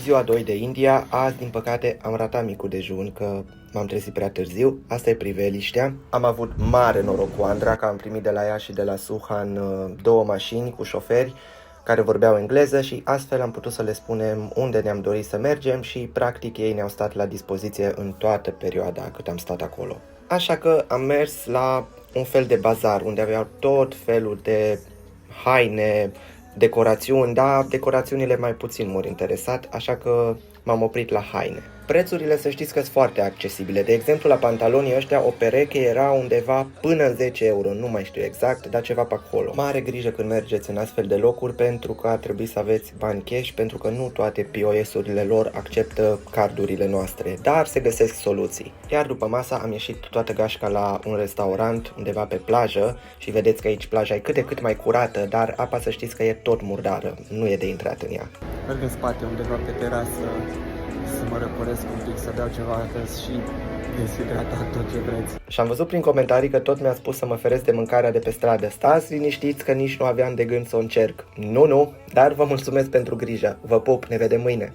Ziua 2 de India, azi din păcate am ratat micul dejun că m-am trezit prea târziu, asta e priveliștea. Am avut mare noroc cu Andra că am primit de la ea și de la Suhan două mașini cu șoferi care vorbeau engleză și astfel am putut să le spunem unde ne-am dorit să mergem și practic ei ne-au stat la dispoziție în toată perioada cât am stat acolo. Așa că am mers la un fel de bazar unde aveau tot felul de haine, decorațiuni, dar decorațiunile mai puțin m-au interesat, așa că m-am oprit la haine. Prețurile să știți că sunt foarte accesibile. De exemplu, la pantalonii ăștia o pereche era undeva până în 10 euro, nu mai știu exact, dar ceva pe acolo. Mare grijă când mergeți în astfel de locuri pentru că ar trebui să aveți bani cash, pentru că nu toate POS-urile lor acceptă cardurile noastre, dar se găsesc soluții. Iar după masa am ieșit toată gașca la un restaurant undeva pe plajă și vedeți că aici plaja e cât de cât mai curată, dar apa să știți că e tot murdară, nu e de intrat în ea. Merg în spate undeva pe terasă să mă răcoresc un pic, să beau ceva, că și deshidratat, tot ce vreți. Și am văzut prin comentarii că tot mi-a spus să mă feresc de mâncarea de pe stradă. Stați liniștiți că nici nu aveam de gând să o încerc. Nu, dar vă mulțumesc pentru grijă. Vă pup, ne vedem mâine.